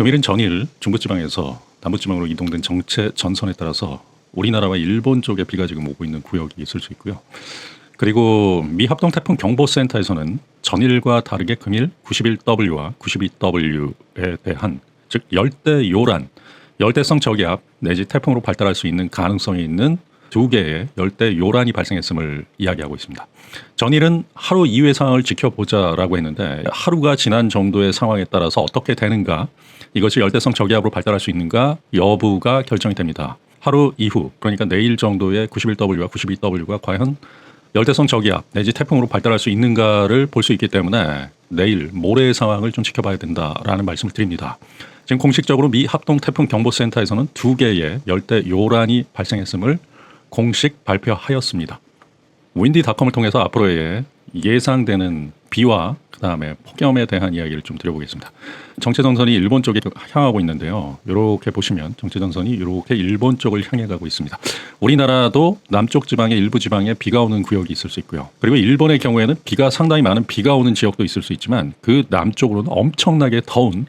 금일은 전일 중부지방에서 남부지방으로 이동된 정체 전선에 따라서 우리나라와 일본 쪽에 비가 지금 오고 있는 구역이 있을 수 있고요. 그리고 미 합동 태풍 경보센터에서는 전일과 다르게 금일 91W와 92W에 대한 즉 열대 요란, 열대성 저기압 내지 태풍으로 발달할 수 있는 가능성이 있는 두 개의 열대 요란이 발생했음을 이야기하고 있습니다. 전일은 하루 이후의 상황을 지켜보자라고 했는데 하루가 지난 정도의 상황에 따라서 어떻게 되는가, 이것이 열대성 저기압으로 발달할 수 있는가 여부가 결정이 됩니다. 하루 이후, 그러니까 내일 정도의 91W와 92W가 과연 열대성 저기압 내지 태풍으로 발달할 수 있는가를 볼 수 있기 때문에 내일 모레의 상황을 좀 지켜봐야 된다라는 말씀을 드립니다. 지금 공식적으로 미 합동 태풍 경보센터에서는 두 개의 열대 요란이 발생했음을 공식 발표하였습니다. 윈디닷컴을 통해서 앞으로의 예상되는 비와 그다음에 폭염에 대한 이야기를 좀 드려보겠습니다. 정체전선이 일본 쪽에 향하고 있는데요. 이렇게 보시면 정체전선이 이렇게 일본 쪽을 향해 가고 있습니다. 우리나라도 남쪽 지방의 일부 지방에 비가 오는 구역이 있을 수 있고요. 그리고 일본의 경우에는 비가 상당히 많은 비가 오는 지역도 있을 수 있지만 그 남쪽으로는 엄청나게 더운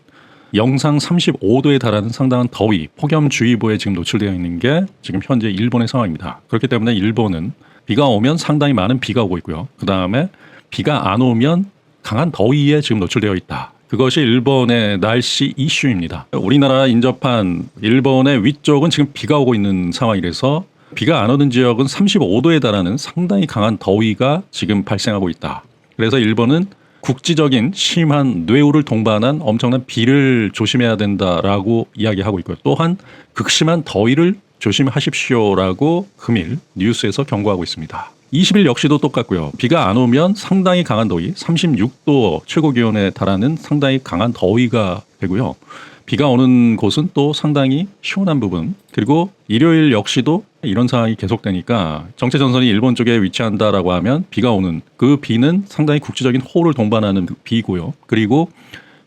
영상 35도에 달하는 상당한 더위, 폭염주의보에 지금 노출되어 있는 게 지금 현재 일본의 상황입니다. 그렇기 때문에 일본은 비가 오면 상당히 많은 비가 오고 있고요. 그다음에 비가 안 오면 강한 더위에 지금 노출되어 있다. 그것이 일본의 날씨 이슈입니다. 우리나라 인접한 일본의 위쪽은 지금 비가 오고 있는 상황이라서 비가 안 오는 지역은 35도에 달하는 상당히 강한 더위가 지금 발생하고 있다. 그래서 일본은 국지적인 심한 뇌우를 동반한 엄청난 비를 조심해야 된다라고 이야기하고 있고요. 또한 극심한 더위를 조심하십시오라고 금일 뉴스에서 경고하고 있습니다. 20일 역시도 똑같고요. 비가 안 오면 상당히 강한 더위, 36도 최고 기온에 달하는 상당히 강한 더위가 되고요. 비가 오는 곳은 또 상당히 시원한 부분, 그리고 일요일 역시도 이런 상황이 계속되니까 정체전선이 일본 쪽에 위치한다라고 하면 비가 오는 그 비는 상당히 국지적인 호우를 동반하는 비고요. 그리고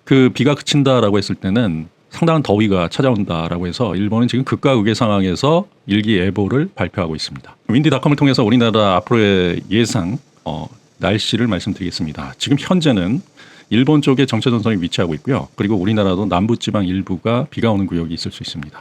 그 비가 그친다라고 했을 때는 상당한 더위가 찾아온다라고 해서 일본은 지금 극과 극의 상황에서 일기예보를 발표하고 있습니다. 윈디닷컴을 통해서 우리나라 앞으로의 예상 날씨를 말씀드리겠습니다. 지금 현재는 일본 쪽에 정체전선이 위치하고 있고요. 그리고 우리나라도 남부지방 일부가 비가 오는 구역이 있을 수 있습니다.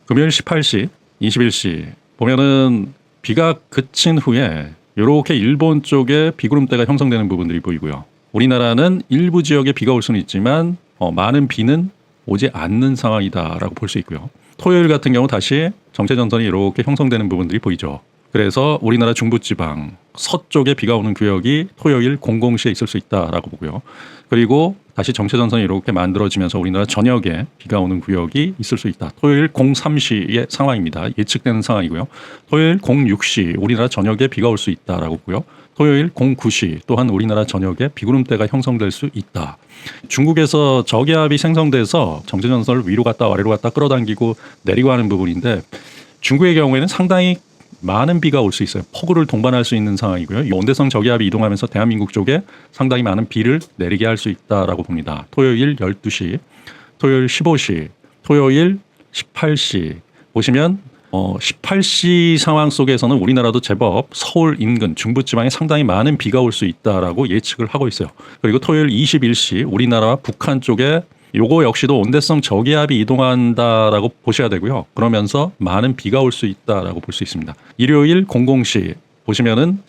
금요일 18시, 21시 보면은 비가 그친 후에 이렇게 일본 쪽에 비구름대가 형성되는 부분들이 보이고요. 우리나라는 일부 지역에 비가 올 수는 있지만 많은 비는 오지 않는 상황이다라고 볼 수 있고요. 토요일 같은 경우 다시 정체전선이 이렇게 형성되는 부분들이 보이죠. 그래서 우리나라 중부지방 서쪽에 비가 오는 구역이 토요일 00시에 있을 수 있다라고 보고요. 그리고 다시 정체전선이 이렇게 만들어지면서 우리나라 전역에 비가 오는 구역이 있을 수 있다. 토요일 03시의 상황입니다. 예측되는 상황이고요. 토요일 06시 우리나라 전역에 비가 올 수 있다라고 보고요. 토요일 09시 또한 우리나라 전역에 비구름대가 형성될 수 있다. 중국에서 저기압이 생성돼서 정체전선을 위로 갔다 아래로 갔다 끌어당기고 내리고 하는 부분인데 중국의 경우에는 상당히 많은 비가 올 수 있어요. 폭우를 동반할 수 있는 상황이고요. 온대성 저기압이 이동하면서 대한민국 쪽에 상당히 많은 비를 내리게 할 수 있다라고 봅니다. 토요일 12시, 토요일 15시, 토요일 18시 보시면 18시 상황 속에서는 우리나라도 제법 서울 인근 중부지방에 상당히 많은 비가 올 수 있다라고 예측을 하고 있어요. 그리고 토요일 21시 우리나라와 북한 쪽에 요거 역시도 온대성 저기압이 이동한다라고 보셔야 되고요. 그러면서 많은 비가 올 수 있다라고 볼 수 있습니다. 일요일 00시 보시면은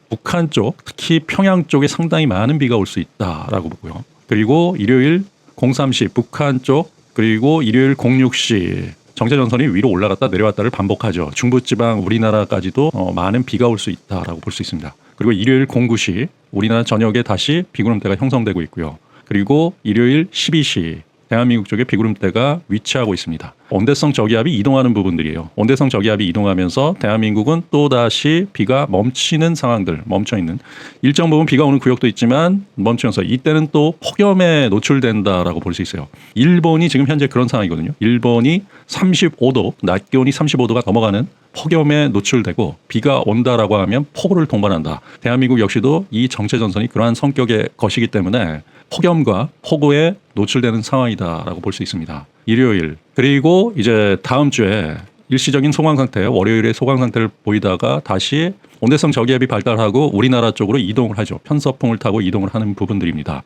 북한 쪽, 특히 평양 쪽에 상당히 많은 비가 올 수 있다라고 보고요. 그리고 일요일 03시 북한 쪽, 그리고 일요일 06시 정체전선이 위로 올라갔다 내려왔다를 반복하죠. 중부지방 우리나라까지도 많은 비가 올 수 있다라고 볼 수 있습니다. 그리고 일요일 09시 우리나라 전역에 다시 비구름대가 형성되고 있고요. 그리고 일요일 12시 대한민국 쪽에 비구름대가 위치하고 있습니다. 온대성 저기압이 이동하는 부분들이에요. 온대성 저기압이 이동하면서 대한민국은 또다시 비가 멈추는 상황들, 멈춰있는 일정 부분 비가 오는 구역도 있지만 멈추면서 이때는 또 폭염에 노출된다라고 볼 수 있어요. 일본이 지금 현재 그런 상황이거든요. 일본이 35도, 낮 기온이 35도가 넘어가는 폭염에 노출되고 비가 온다라고 하면 폭우를 동반한다. 대한민국 역시도 이 정체전선이 그러한 성격의 것이기 때문에 폭염과 폭우에 노출되는 상황이다라고 볼 수 있습니다. 일요일 그리고 이제 다음 주에 일시적인 소강 상태, 월요일에 소강 상태를 보이다가 다시 온대성 저기압이 발달하고 우리나라 쪽으로 이동을 하죠. 편서풍을 타고 이동을 하는 부분들입니다.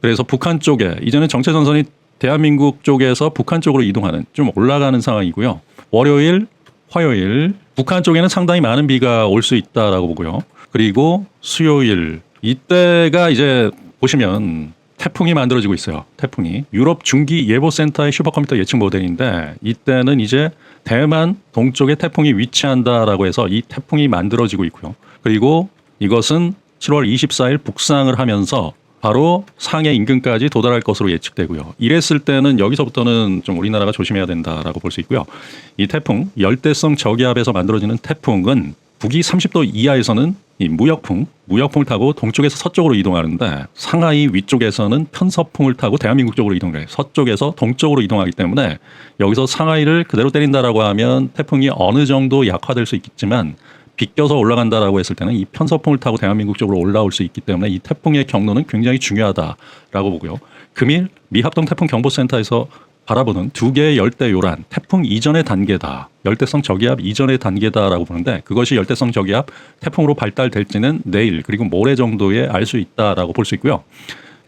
그래서 북한 쪽에 이제는 정체전선이 대한민국 쪽에서 북한 쪽으로 이동하는 좀 올라가는 상황이고요. 월요일, 화요일 북한 쪽에는 상당히 많은 비가 올 수 있다라고 보고요. 그리고 수요일 이때가 이제 보시면 태풍이 만들어지고 있어요. 태풍이 유럽 중기 예보센터의 슈퍼컴퓨터 예측 모델인데 이때는 이제 대만 동쪽에 태풍이 위치한다라고 해서 이 태풍이 만들어지고 있고요. 그리고 이것은 7월 24일 북상을 하면서 바로 상해 인근까지 도달할 것으로 예측되고요. 이랬을 때는 여기서부터는 좀 우리나라가 조심해야 된다라고 볼 수 있고요. 이 태풍, 열대성 저기압에서 만들어지는 태풍은 북위 30도 이하에서는 이 무역풍을 타고 동쪽에서 서쪽으로 이동하는데 상하이 위쪽에서는 편서풍을 타고 대한민국 쪽으로 이동을 해요. 서쪽에서 동쪽으로 이동하기 때문에 여기서 상하이를 그대로 때린다라고 하면 태풍이 어느 정도 약화될 수 있겠지만 비껴서 올라간다라고 했을 때는 이 편서풍을 타고 대한민국 쪽으로 올라올 수 있기 때문에 이 태풍의 경로는 굉장히 중요하다라고 보고요. 금일 미합동 태풍 경보센터에서 바라보는 두 개의 열대 요란 태풍 이전의 단계다. 열대성 저기압 이전의 단계다라고 보는데 그것이 열대성 저기압 태풍으로 발달될지는 내일 그리고 모레 정도에 알 수 있다라고 볼 수 있고요.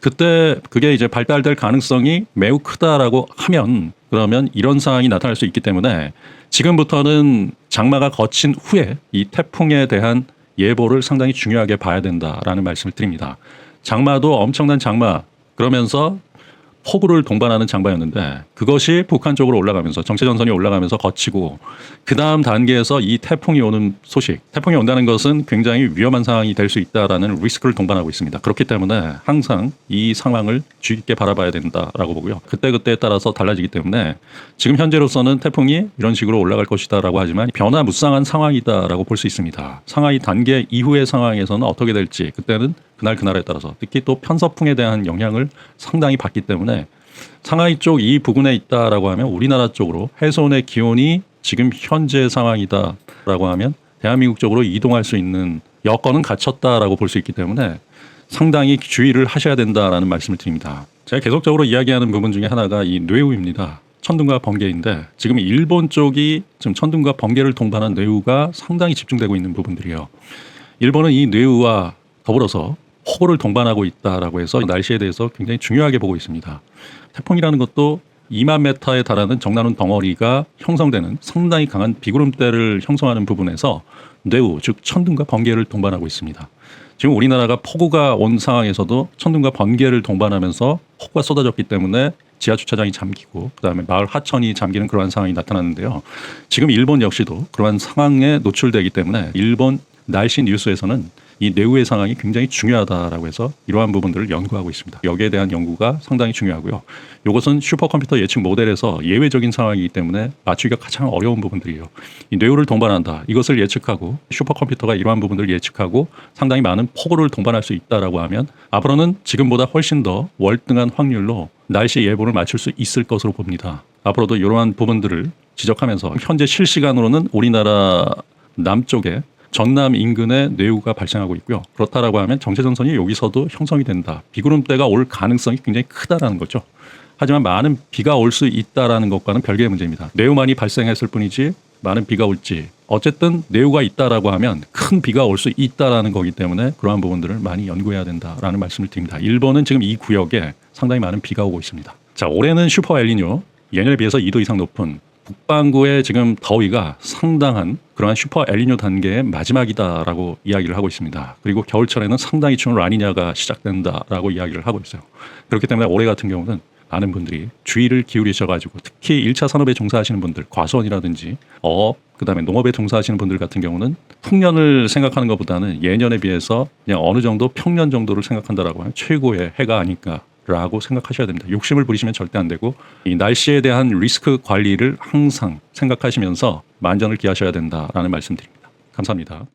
그때 그게 이제 발달될 가능성이 매우 크다라고 하면 그러면 이런 상황이 나타날 수 있기 때문에 지금부터는 장마가 거친 후에 이 태풍에 대한 예보를 상당히 중요하게 봐야 된다라는 말씀을 드립니다. 장마도 엄청난 장마 그러면서 폭우를 동반하는 장마였는데 그것이 북한 쪽으로 올라가면서 정체전선이 올라가면서 거치고 그 다음 단계에서 이 태풍이 오는 소식, 태풍이 온다는 것은 굉장히 위험한 상황이 될 수 있다라는 리스크를 동반하고 있습니다. 그렇기 때문에 항상 이 상황을 주의 깊게 바라봐야 된다라고 보고요. 그때그때에 따라서 달라지기 때문에 지금 현재로서는 태풍이 이런 식으로 올라갈 것이다라고 하지만 변화무쌍한 상황이다라고 볼 수 있습니다. 상하이 단계 이후의 상황에서는 어떻게 될지 그때는 그날에 따라서 특히 또 편서풍에 대한 영향을 상당히 받기 때문에 상하이 쪽 이 부근에 있다라고 하면 우리나라 쪽으로 해손의 기온이 지금 현재 상황이다라고 하면 대한민국 쪽으로 이동할 수 있는 여건은 갖췄다라고 볼 수 있기 때문에 상당히 주의를 하셔야 된다라는 말씀을 드립니다. 제가 계속적으로 이야기하는 부분 중에 하나가 이 뇌우입니다. 천둥과 번개인데 지금 일본 쪽이 지금 천둥과 번개를 동반한 뇌우가 상당히 집중되고 있는 부분들이에요. 일본은 이 뇌우와 더불어서 폭우를 동반하고 있다라고 해서 날씨에 대해서 굉장히 중요하게 보고 있습니다. 태풍이라는 것도 2만 메타에 달하는 정나눈 덩어리가 형성되는 상당히 강한 비구름대를 형성하는 부분에서 뇌우, 즉 천둥과 번개를 동반하고 있습니다. 지금 우리나라가 폭우가 온 상황에서도 천둥과 번개를 동반하면서 폭우가 쏟아졌기 때문에 지하주차장이 잠기고 그다음에 마을 하천이 잠기는 그러한 상황이 나타났는데요. 지금 일본 역시도 그러한 상황에 노출되기 때문에 일본 날씨 뉴스에서는 이 뇌우의 상황이 굉장히 중요하다라고 해서 이러한 부분들을 연구하고 있습니다. 여기에 대한 연구가 상당히 중요하고요. 이것은 슈퍼컴퓨터 예측 모델에서 예외적인 상황이기 때문에 맞추기가 가장 어려운 부분들이에요. 이 뇌우를 동반한다. 이것을 예측하고 슈퍼컴퓨터가 이러한 부분들을 예측하고 상당히 많은 폭우를 동반할 수 있다라고 하면 앞으로는 지금보다 훨씬 더 월등한 확률로 날씨 예보를 맞출 수 있을 것으로 봅니다. 앞으로도 이러한 부분들을 지적하면서 현재 실시간으로는 우리나라 남쪽에 전남 인근에 뇌우가 발생하고 있고요. 그렇다라고 하면 정체전선이 여기서도 형성이 된다. 비구름대가 올 가능성이 굉장히 크다라는 거죠. 하지만 많은 비가 올 수 있다라는 것과는 별개의 문제입니다. 뇌우만이 발생했을 뿐이지 많은 비가 올지 어쨌든 뇌우가 있다라고 하면 큰 비가 올 수 있다라는 거기 때문에 그러한 부분들을 많이 연구해야 된다라는 말씀을 드립니다. 일본은 지금 이 구역에 상당히 많은 비가 오고 있습니다. 자, 올해는 슈퍼 엘니뇨 예년에 비해서 2도 이상 높은 북반구의 지금 더위가 상당한 그러한 슈퍼 엘니뇨 단계의 마지막이다라고 이야기를 하고 있습니다. 그리고 겨울철에는 상당히 추운 라니냐가 시작된다라고 이야기를 하고 있어요. 그렇기 때문에 올해 같은 경우는 많은 분들이 주의를 기울이셔가지고 특히 1차 산업에 종사하시는 분들, 과수원이라든지 그다음에 농업에 종사하시는 분들 같은 경우는 풍년을 생각하는 것보다는 예년에 비해서 그냥 어느 정도 평년 정도를 생각한다라고 하면 최고의 해가 아닐까 라고 생각하셔야 됩니다. 욕심을 부리시면 절대 안 되고 이 날씨에 대한 리스크 관리를 항상 생각하시면서 만전을 기하셔야 된다라는 말씀드립니다. 감사합니다.